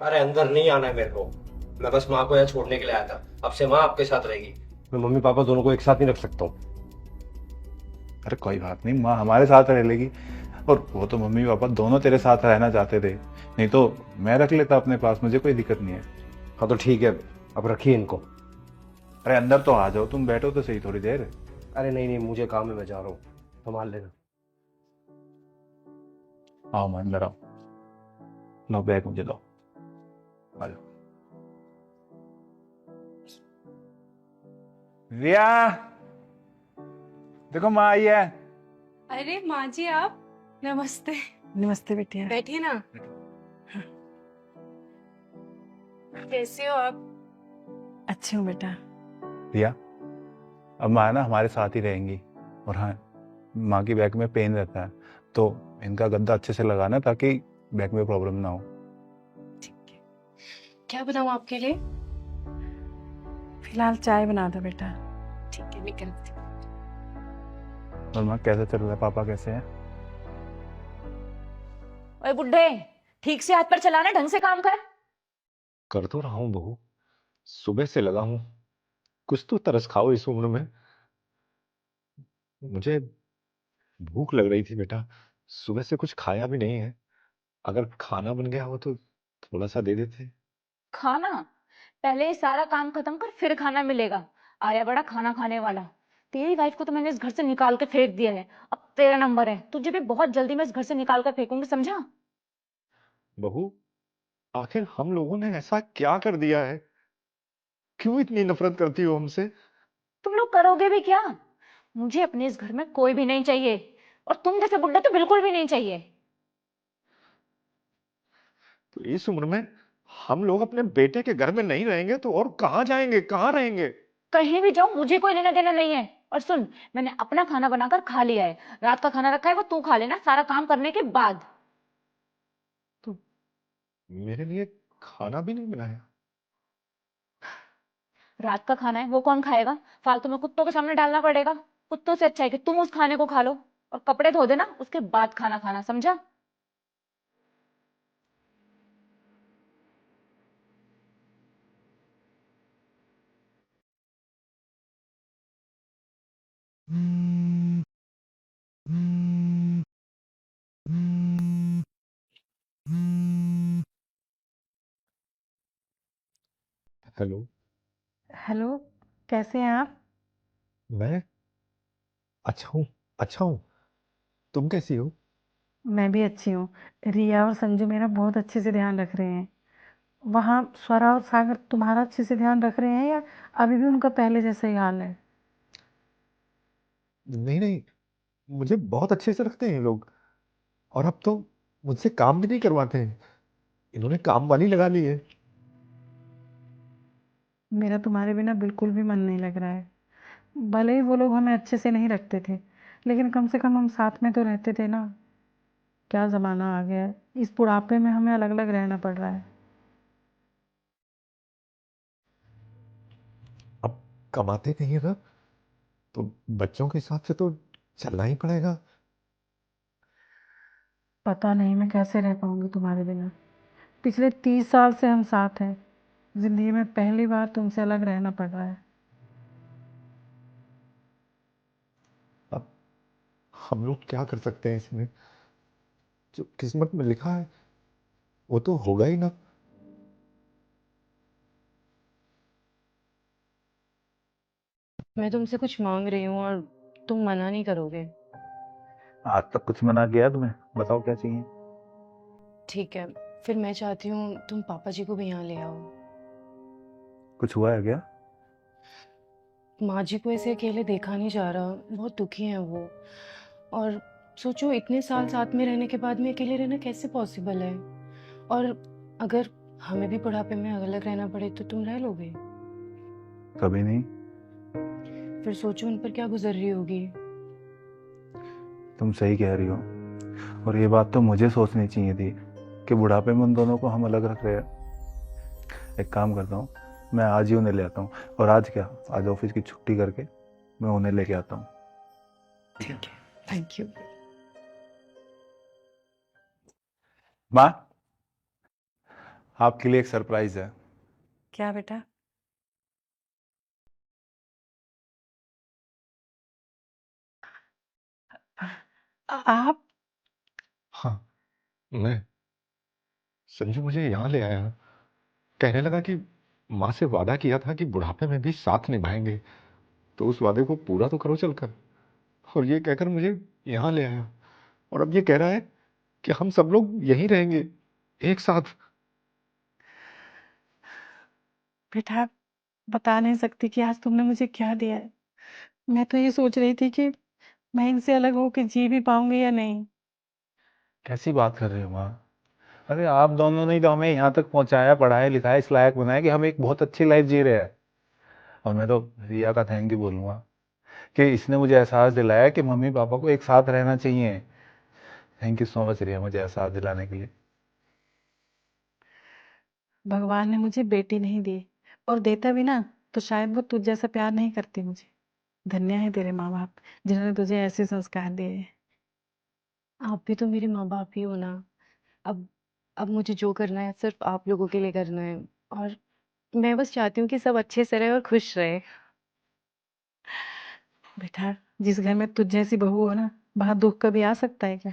अरे अंदर नहीं आना है मेरे को। मैं बस माँ को यहाँ छोड़ने के लिए आया था। अब से माँ आपके साथ रहेगी। मैं मम्मी पापा दोनों को एक साथ नहीं रख सकता हूँ। अरे कोई बात नहीं, माँ हमारे साथ रह लेगी। और वो तो मम्मी पापा दोनों तेरे साथ रहना चाहते थे, नहीं तो मैं रख लेता अपने पास, मुझे कोई दिक्कत नहीं है। हाँ तो ठीक है, अब रखिए इनको। अरे अंदर तो आ जाओ, तुम बैठो तो सही थोड़ी देर। अरे नहीं नहीं, मुझे काम है, मैं जा रहा हूँ। संभाल लेना। आओ मैं अंदर आओ। लो बैग मुझे दो। आ जाओ। रिया, देखो माँ आई है। अरे माँ जी आप। नमस्ते। नमस्ते बेटिया। बैठिए ना। कैसे हो आप? अच्छी हूँ बेटा। रिया, अब माँ ना हमारे साथ ही रहेंगी। और हाँ, माँ की बैक में पेन रहता है, तो इनका गद्दा अच्छे से लगाना ताकि बैक में प्रॉब्लम ना हो। ठीक है। क्या बनाऊँ आपके लिए? फिलहाल चाय बना दो बेटा। ठीक है, निकलती हूँ। और माँ कैसे चल रहा है, पापा कैसे हैं? ओए बुड्ढे, ठीक से हाथ पर चलाना, ढंग से काम कर। कर तो रहा हूँ बहू, सुबह से लगा हूँ। कुछ तो तरस खाओ इस उम्र में। मुझे भूख लग रही थी बेटा, सुबह से कुछ खाया भी नहीं है। अगर खाना बन गया हो तो थोड़ा सा दे देते। खाना? पहले ये सारा काम खत्म कर, फिर खाना मिलेगा। आया बड़ा खाना खाने वाला। तेरी वाइफ को तो मैंने इस घर से निकाल के फेंक दिया है। अब तेरा नंबर है, तुझे भी बहुत जल्दी मैं इस घर से निकाल कर फेंकूंगी, समझा? बहू, आखिर हम लोगों ने ऐसा क्या कर दिया है? क्यों इतनी नफरत करती हो हमसे? तुम लोग करोगे भी क्या? मुझे अपने इस घर में कोई भी नहीं चाहिए। और तुम जैसे बुड्ढे तो बिल्कुल भी नहीं चाहिए। तो इस उम्र में हम लोग अपने बेटे के घर में नहीं रहेंगे तो और कहाँ जाएंगे, कहाँ रहेंगे? कहीं भी जाओ, मुझे कोई लेना देना नहीं है। और सुन, मैंने अपना खाना बनाकर खा लिया है। रात का खाना रखा है, वो तू खा लेना सारा काम करने के बाद। तो मेरे लिए खाना भी नहीं बनाया? रात का खाना है, वो कौन खाएगा? फालतू में कुत्तों के सामने डालना पड़ेगा। कुत्तों से अच्छा है कि तुम उस खाने को खा लो। और कपड़े धो देना, उसके बाद खाना खाना, समझा? हेलो। हेलो, कैसे हैं आप? मैं अच्छा हूँ, अच्छा हूँ। तुम कैसी हो? मैं भी अच्छी हूँ। रिया और संजू मेरा बहुत अच्छे से ध्यान रख रहे हैं। वहाँ स्वरा और सागर तुम्हारा अच्छे से ध्यान रख रहे हैं या अभी भी उनका पहले जैसा ही हाल है? नहीं नहीं, मुझे बहुत अच्छे से रखते हैं ये लोग। और अब तो मुझसे काम भी नहीं करवाते हैं, इन्होंने काम वाली लगा ली है। मेरा तुम्हारे बिना बिल्कुल भी मन नहीं लग रहा है। भले ही वो लोग हमें अच्छे से नहीं रखते थे, लेकिन कम से कम हम साथ में तो रहते थे ना। क्या ज़माना आ गया है, इस बुढ़ापे में हमें अलग अलग रहना पड़ रहा है। अब कमाते नहीं है ना, तो बच्चों के हिसाब से तो चलना ही पड़ेगा। पता नहीं मैं कैसे रह पाऊंगी तुम्हारे बिना। पिछले 30 साल से हम साथ हैं। जिंदगी में पहली बार तुमसे अलग रहना पड़ रहा है। अब हम लोग क्या कर सकते हैं इसमें? जो किस्मत में लिखा है वो तो होगा ही ना। मैं तुमसे कुछ मांग रही हूँ और तुम मना नहीं करोगे? आज तक कुछ मना किया तुम्हें? बताओ क्या चाहिए। ठीक है, फिर मैं चाहती हूँ तुम पापा जी को भी यहाँ ले आओ। कुछ हुआ है क्या? माँ जी को ऐसे अकेले देखा नहीं जा रहा, बहुत दुखी हैं वो। और सोचो, इतने साल साथ में रहने के बाद में अकेले रहना कैसे पॉसिबल है? और अगर हमें भी बुढ़ापे में अलग रहना पड़े तो तुम रह लोगे? कभी नहीं। फिर सोचो उन पर क्या गुजर रही होगी। तुम सही कह रही हो। और ये बात तो मुझे सोचनी चाहिए थी कि बुढ़ापे में उन दोनों को हम अलग रख रहे हैं। एक काम करता हूँ, मैं आज ही उन्हें ले आता हूँ। और आज क्या, आज ऑफिस की छुट्टी करके मैं उन्हें लेके आता हूँ। ठीक है। ठीक है, थैंक यू। माँ, आपके लिए एक सरप्राइज है। क्या बेटा? आप? हाँ, मैं संजू मुझे यहाँ ले आया, कहने लगा कि माँ से वादा किया था कि बुढ़ापे में भी साथ निभाएंगे, तो उस वादे को पूरा तो करो चलकर। और ये कहकर मुझे यहाँ ले आया, और अब ये कह रहा है कि हम सब लोग यहीं रहेंगे एक साथ। बेटा, बता नहीं सकती कि आज तुमने मुझे क्या दिया है। मैं तो ये सोच रही थी कि मैं इनसे अलग होकर जी भी पाऊंगी या नहीं। कैसी बात कर रहे हो माँ? अरे आप दोनों ने ही तो हमें यहाँ तक पहुँचाया, पढ़ाया लिखाया, इस लायक बनाया कि हम एक बहुत अच्छी लाइफ जी रहे हैं। और मैं तो रिया का थैंक यू बोलूँगा कि इसने मुझे एहसास दिलाया कि मम्मी पापा को एक साथ रहना चाहिए। थैंक यू सो मच रिया, मुझे एहसास दिलाने के लिए। भगवान ने मुझे बेटी नहीं दी, और देता भी ना तो शायद वो तुझ जैसा प्यार नहीं करती मुझे। धन्य है तेरे माँ बाप जिन्होंने तुझे ऐसे संस्कार दिए। आप भी तो मेरे माँ बाप ही हो ना। अब अब मुझे जो करना है सिर्फ आप लोगों के लिए करना है। और मैं बस चाहती हूँ कि सब अच्छे से रहे और खुश रहे। बेटा, जिस घर में तुझ जैसी बहू हो ना, वहां दुख कभी आ सकता है क्या?